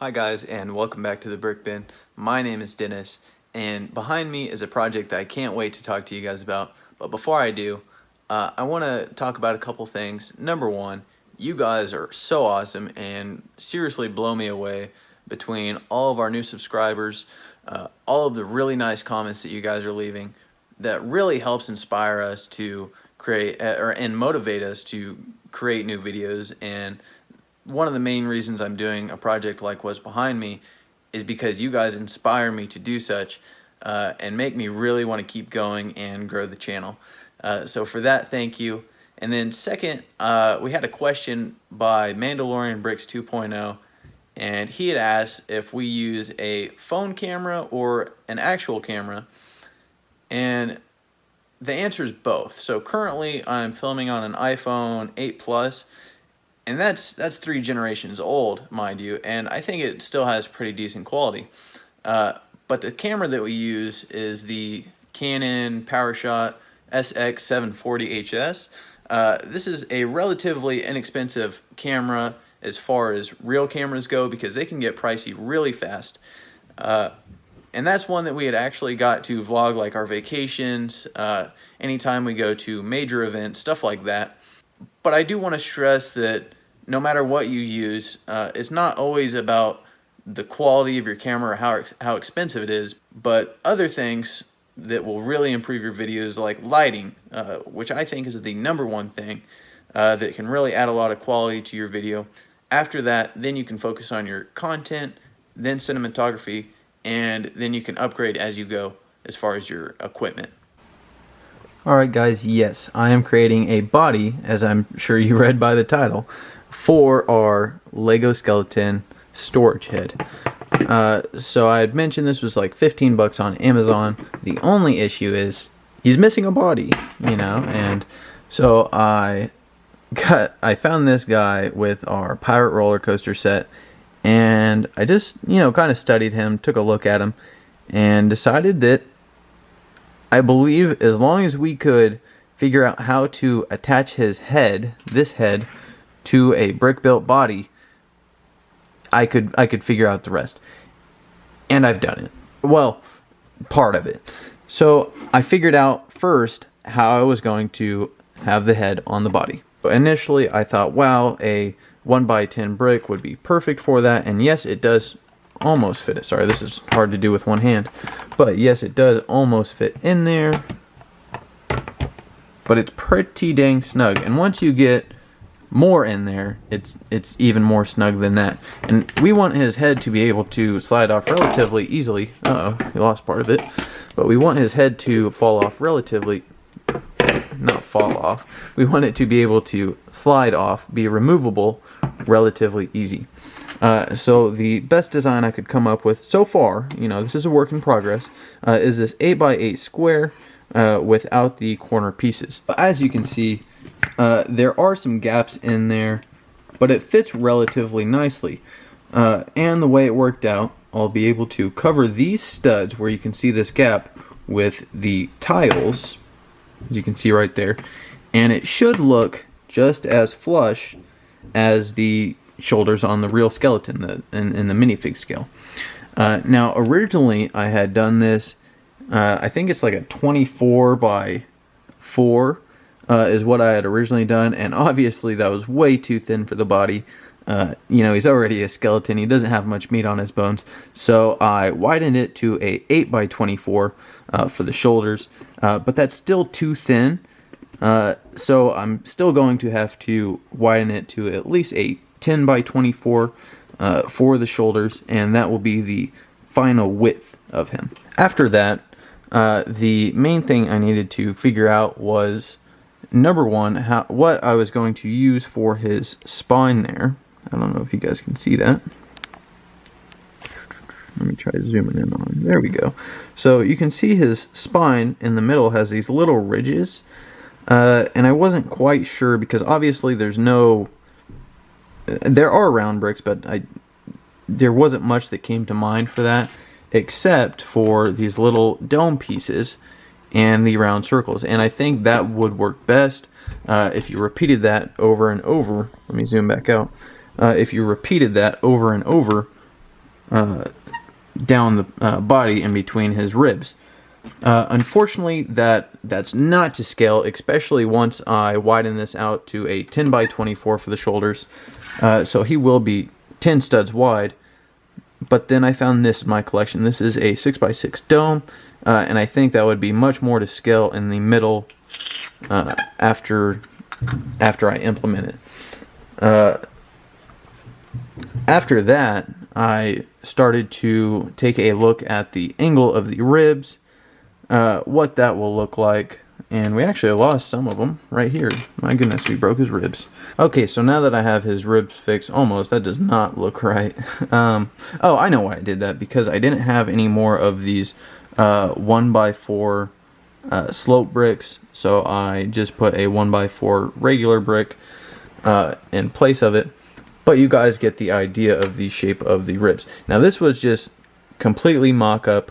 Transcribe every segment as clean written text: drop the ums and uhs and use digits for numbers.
Hi guys, and welcome back to the Brick Bin. My name is Dennis, and behind me is a project that I can't wait to talk to you guys about. But before I do, I want to talk about a couple things. Number one, you guys are so awesome and seriously blow me away between all of our new subscribers, all of the really nice comments that you guys are leaving. That really helps inspire us to create and motivate us to create new videos. And one of the main reasons I'm doing a project like what's behind me is because you guys inspire me to do such and make me really want to keep going and grow the channel. So for that, thank you. And then second, we had a question by Mandalorian Bricks 2.0, and he had asked if we use a phone camera or an actual camera, and the answer is both. So currently I'm filming on an iPhone 8 Plus, and that's 3 generations old, mind you, and I think it still has pretty decent quality. But the camera that we use is the Canon PowerShot SX740HS. This is a relatively inexpensive camera as far as real cameras go because they can get pricey really fast. And that's one that we had actually got to vlog like our vacations, anytime we go to major events, stuff like that. But I do want to stress that no matter what you use, it's not always about the quality of your camera or how expensive it is, but other things that will really improve your videos, like lighting, which I think is the #1 thing that can really add a lot of quality to your video. After that, then you can focus on your content, then cinematography, and then you can upgrade as you go as far as your equipment. Alright guys, yes, I am creating a body, as I'm sure you read by the title, for our Lego skeleton storage head. So I had mentioned this was like 15 bucks on Amazon. The only issue is he's missing a body, you know, and so I found this guy with our pirate roller coaster set, and I just, you know, kind of studied him, took a look at him, and decided that I believe as long as we could figure out how to attach his head, this head, to a brick-built body, I could figure out the rest. And I've done it. Well, part of it. So I figured out first how I was going to have the head on the body. But initially I thought, wow, a 1x10 brick would be perfect for that, and yes, it does almost fit it. Sorry, this is hard to do with one hand, but yes, it does almost fit in there, but it's pretty dang snug. And once you get more in there, it's even more snug than that. And we want his head to be able to slide off relatively easily. He lost part of it, but we want his head to fall off relatively, not fall off, we want it to be able to slide off, be removable relatively easy. So the best design I could come up with so far, you know, this is a work in progress, is this 8x8 square without the corner pieces. But as you can see, there are some gaps in there, but it fits relatively nicely. And the way it worked out, I'll be able to cover these studs where you can see this gap with the tiles, as you can see right there, and it should look just as flush as the shoulders on the real skeleton in the minifig scale. Now originally I had done this, I think it's like a 24x4 is what I had originally done, and obviously that was way too thin for the body. You know, he's already a skeleton, he doesn't have much meat on his bones, so I widened it to a 8x24 for the shoulders, but that's still too thin, so I'm still going to have to widen it to at least a 10x24 for the shoulders, and that will be the final width of him. After that, the main thing I needed to figure out was, #1, what I was going to use for his spine there. I don't know if you guys can see that. Let me try zooming in on. There we go. So you can see his spine in the middle has these little ridges, and I wasn't quite sure because obviously there are round bricks, but there wasn't much that came to mind for that, except for these little dome pieces and the round circles. And I think that would work best if you repeated that over and over. Let me zoom back out. If you repeated that over and over down the body in between his ribs. Unfortunately, that's not to scale, especially once I widen this out to a 10 by 24 for the shoulders. So he will be 10 studs wide. But then I found this in my collection. This is a 6 by 6 dome, and I think that would be much more to scale in the middle after I implement it. After that, I started to take a look at the angle of the ribs, what that will look like, and we actually lost some of them right here. My goodness, we broke his ribs. Okay, so now that I have his ribs fixed, almost, that does not look right. Oh, I know why I did that, because I didn't have any more of these 1x4 slope bricks, so I just put a 1x4 regular brick in place of it. But you guys get the idea of the shape of the ribs. Now this was just completely mock-up.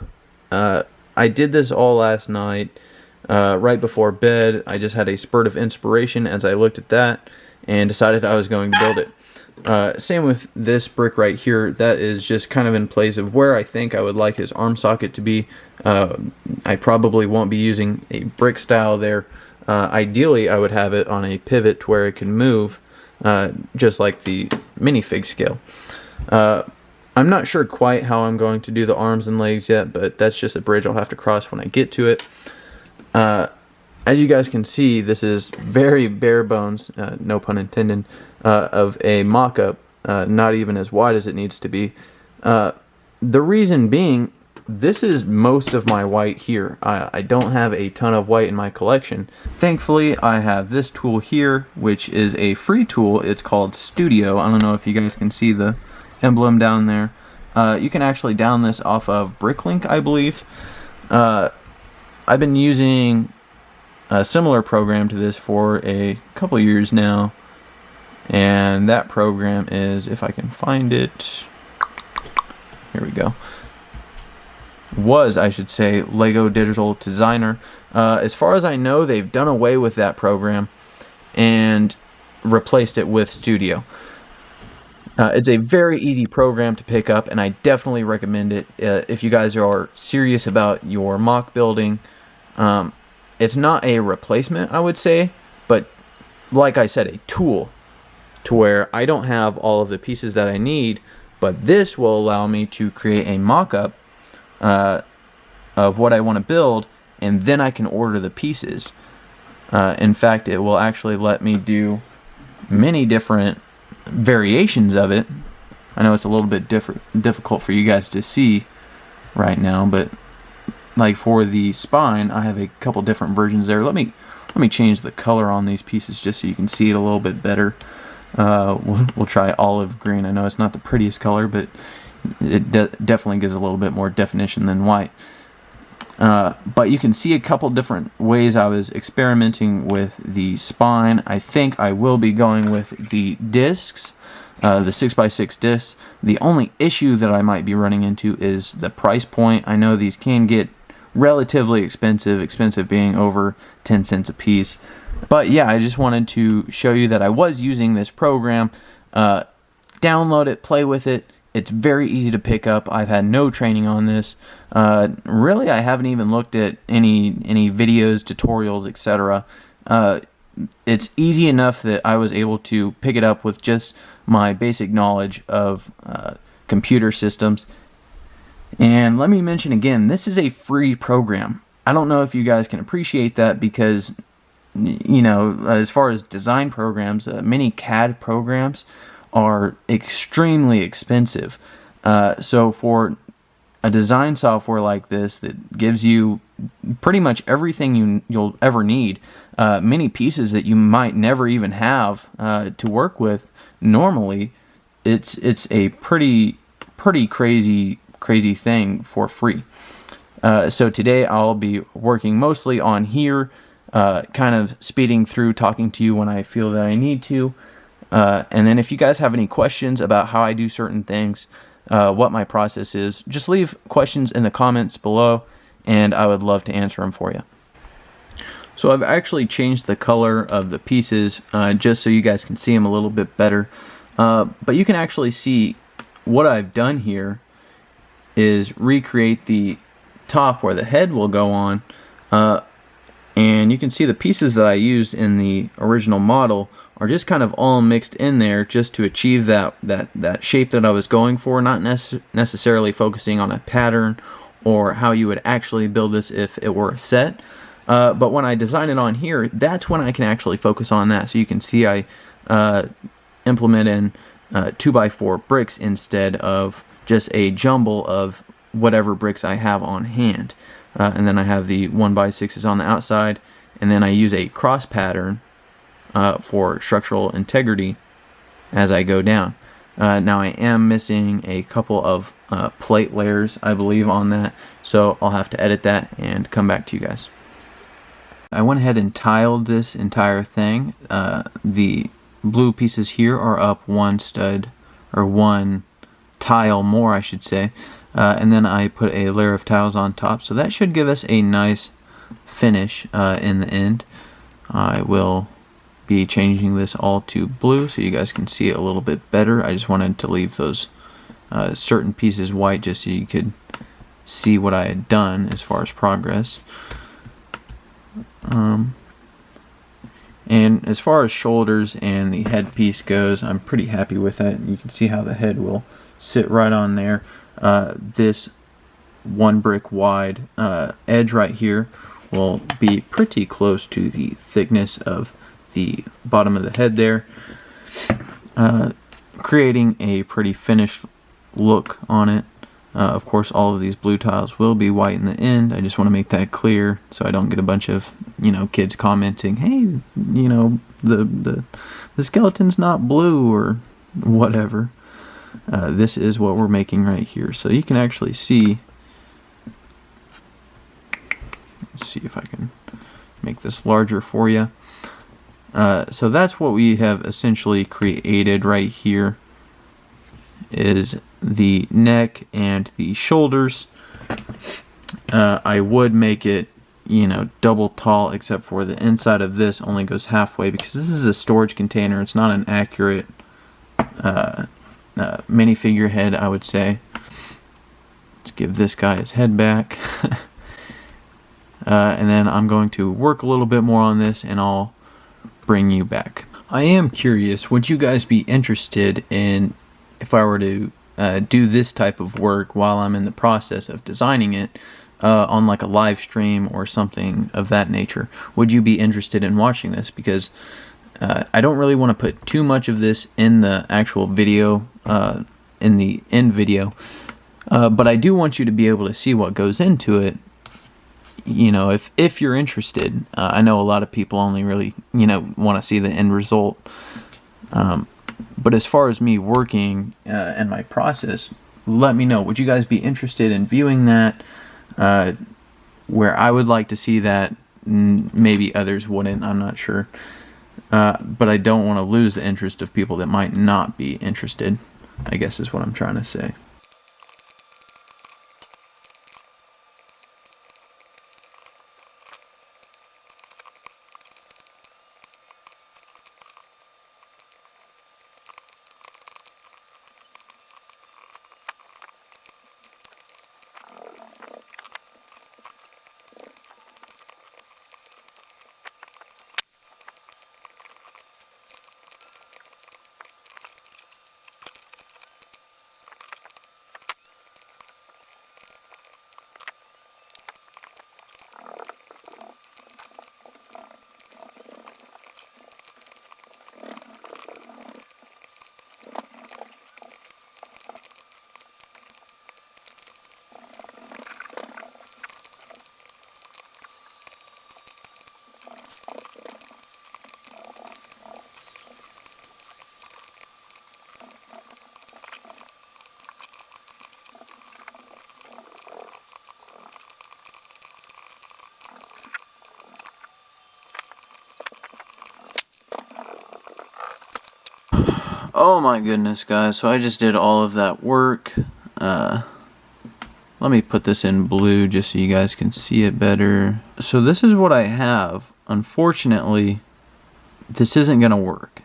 I did this all last night, right before bed. I just had a spurt of inspiration as I looked at that and decided I was going to build it. Same with this brick right here. That is just kind of in place of where I think I would like his arm socket to be. I probably won't be using a brick style there. Ideally, I would have it on a pivot to where it can move, just like the minifig scale. I'm not sure quite how I'm going to do the arms and legs yet, but that's just a bridge I'll have to cross when I get to it. As you guys can see, this is very bare bones, no pun intended, of a mock-up, not even as wide as it needs to be. The reason being, this is most of my white here. I don't have a ton of white in my collection. Thankfully, I have this tool here, which is a free tool. It's called Studio. I don't know if you guys can see the emblem down there. You can actually download this off of BrickLink, I believe. I've been using a similar program to this for a couple years now, and that program is, if I can find it, here we go, was, I should say, Lego Digital Designer. As far as I know, they've done away with that program and replaced it with Studio. It's a very easy program to pick up, and I definitely recommend it if you guys are serious about your mock building. It's not a replacement, I would say, but like I said, a tool to where I don't have all of the pieces that I need, but this will allow me to create a mock-up of what I want to build, and then I can order the pieces. In fact, it will actually let me do many different variations of it. I know it's a little bit difficult for you guys to see right now, but like for the spine, I have a couple different versions there. Let me change the color on these pieces just so you can see it a little bit better. We'll try olive green. I know it's not the prettiest color, but it definitely gives a little bit more definition than white. But you can see a couple different ways I was experimenting with the spine. I think I will be going with the discs, the 6x6 discs. The only issue that I might be running into is the price point. I know these can get relatively expensive being over 10 cents a piece. But yeah, I just wanted to show you that I was using this program. Download it, play with it. It's very easy to pick up. I've had no training on this. Really, I haven't even looked at any videos, tutorials, etc. It's easy enough that I was able to pick it up with just my basic knowledge of computer systems. And let me mention again, this is a free program. I don't know if you guys can appreciate that because, you know, as far as design programs, many CAD programs are extremely expensive. So for a design software like this that gives you pretty much everything you'll ever need, many pieces that you might never even have to work with normally, it's a pretty crazy thing for free. So today I'll be working mostly on here, kind of speeding through, talking to you when I feel that I need to. And then if you guys have any questions about how I do certain things, what my process is, just leave questions in the comments below, and I would love to answer them for you. So I've actually changed the color of the pieces just so you guys can see them a little bit better. But you can actually see what I've done here is recreate the top where the head will go on, and you can see the pieces that I used in the original model are just kind of all mixed in there just to achieve that shape that I was going for, not necessarily focusing on a pattern or how you would actually build this if it were a set. But when I design it on here, that's when I can actually focus on that. So you can see I implement in 2x4 bricks instead of just a jumble of whatever bricks I have on hand. And then I have the 1x6s on the outside, and then I use a cross pattern for structural integrity as I go down. Now I am missing a couple of plate layers, I believe, on that, so I'll have to edit that and come back to you guys. I went ahead and tiled this entire thing. The blue pieces here are up one stud, or one tile more I should say, and then I put a layer of tiles on top, so that should give us a nice finish in the end. I will be changing this all to blue so you guys can see it a little bit better. I just wanted to leave those certain pieces white just so you could see what I had done as far as progress. And as far as shoulders and the headpiece goes, I'm pretty happy with that. You can see how the head will sit right on there. This 1 brick wide edge right here will be pretty close to the thickness of the bottom of the head there, creating a pretty finished look on it. Of course, all of these blue tiles will be white in the end. I just want to make that clear so I don't get a bunch of, kids commenting, hey, the skeleton's not blue or whatever. This is what we're making right here. So you can actually see, let's see if I can make this larger for you. So that's what we have essentially created right here, is the neck and the shoulders. I would make it, double tall, except for the inside of this only goes halfway because this is a storage container. It's not an accurate minifigure head, I would say. Let's give this guy his head back. And then I'm going to work a little bit more on this and I'll bring you back. I am curious, would you guys be interested in, if I were to do this type of work while I'm in the process of designing it, on like a live stream or something of that nature? Would you be interested in watching this? Because I don't really want to put too much of this in the actual video, in the end video, but I do want you to be able to see what goes into it. If you're interested. I know a lot of people only really, want to see the end result. But as far as me working and my process, let me know. Would you guys be interested in viewing that? Where I would like to see that, maybe others wouldn't, I'm not sure. But I don't want to lose the interest of people that might not be interested, I guess is what I'm trying to say. Oh my goodness, guys, so I just did all of that work. Let me put this in blue just so you guys can see it better. So this is what I have. Unfortunately, this isn't gonna work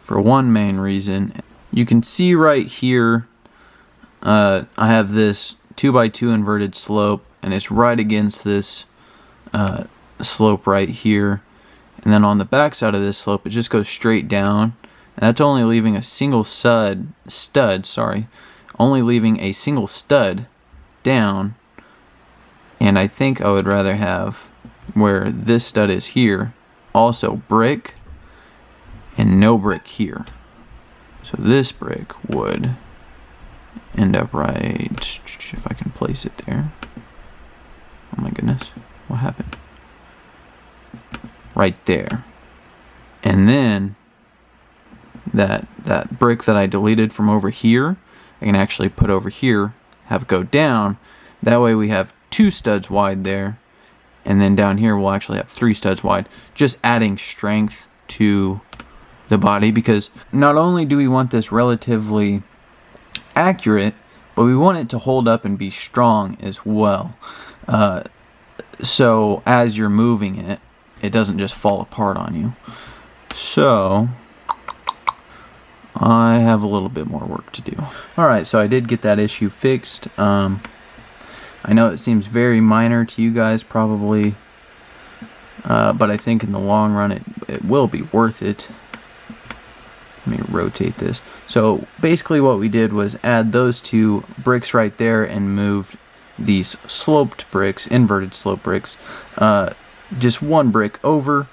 for one main reason. You can see right here, I have this 2x2 inverted slope, and it's right against this slope right here. And then on the back side of this slope, it just goes straight down. And that's only leaving a single stud, only leaving a single stud down. And I think I would rather have where this stud is here, also brick, and no brick here. So this brick would end up right, if I can place it there. Oh my goodness, what happened? Right there. And then that brick that I deleted from over here, I can actually put over here, have it go down. That way we have 2 studs wide there, and then down here we'll actually have 3 studs wide, just adding strength to the body, because not only do we want this relatively accurate, but we want it to hold up and be strong as well. So as you're moving it, it doesn't just fall apart on you. So I have a little bit more work to do. Alright, so I did get that issue fixed. I know it seems very minor to you guys probably, but I think in the long run it will be worth it. Let me rotate this. So basically what we did was add those 2 bricks right there and moved these sloped bricks, inverted slope bricks, just 1 brick over,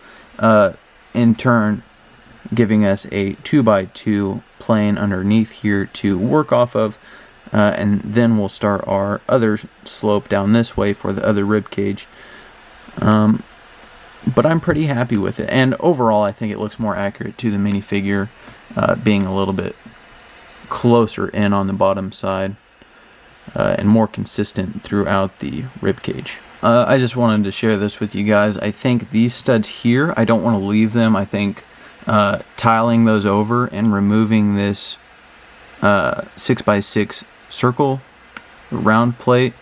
in turn giving us a 2x2 plane underneath here to work off of, and then we'll start our other slope down this way for the other rib cage. But I'm pretty happy with it, and overall I think it looks more accurate to the minifigure, being a little bit closer in on the bottom side, and more consistent throughout the rib cage. I just wanted to share this with you guys. I think these studs here, I don't want to leave them. I think tiling those over and removing this 6x6 circle round plate,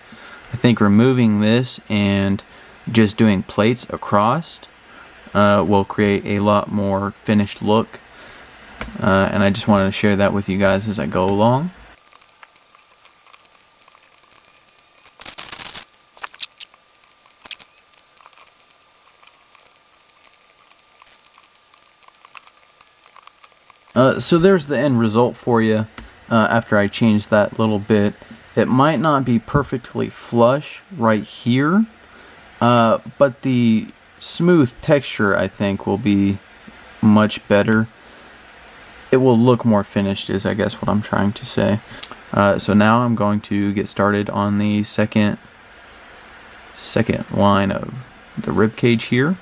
I think removing this and just doing plates across will create a lot more finished look, and I just wanted to share that with you guys as I go along. So there's the end result for you after I changed that little bit. It might not be perfectly flush right here, but the smooth texture I think will be much better. It will look more finished is I guess what I'm trying to say. So now I'm going to get started on the second line of the rib cage here.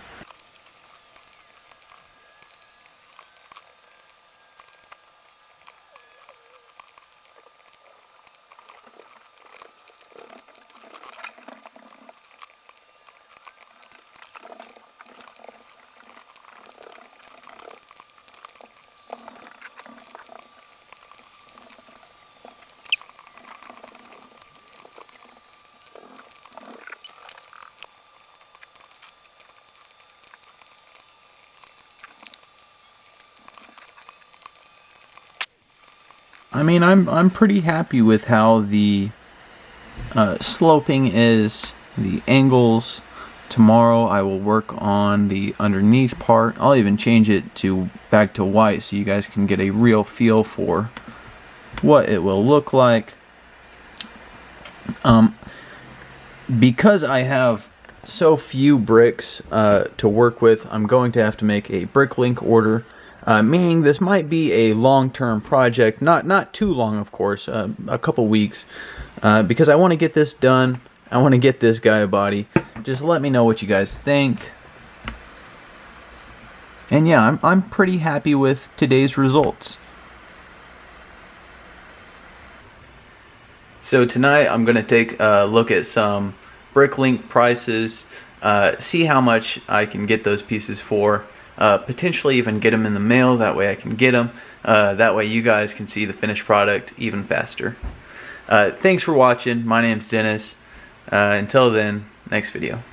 I mean, I'm pretty happy with how the sloping is, the angles. Tomorrow I will work on the underneath part. I'll even change it back to white so you guys can get a real feel for what it will look like. Because I have so few bricks to work with, I'm going to have to make a brick link order. Meaning this might be a long-term project, not too long, of course, a couple weeks, because I want to get this done. I want to get this guy a body. Just let me know what you guys think. And yeah, I'm pretty happy with today's results. So tonight I'm going to take a look at some BrickLink prices, see how much I can get those pieces for. Potentially even get them in the mail, that way I can get them. That way you guys can see the finished product even faster. Thanks for watching. My name's Dennis. Until then, next video.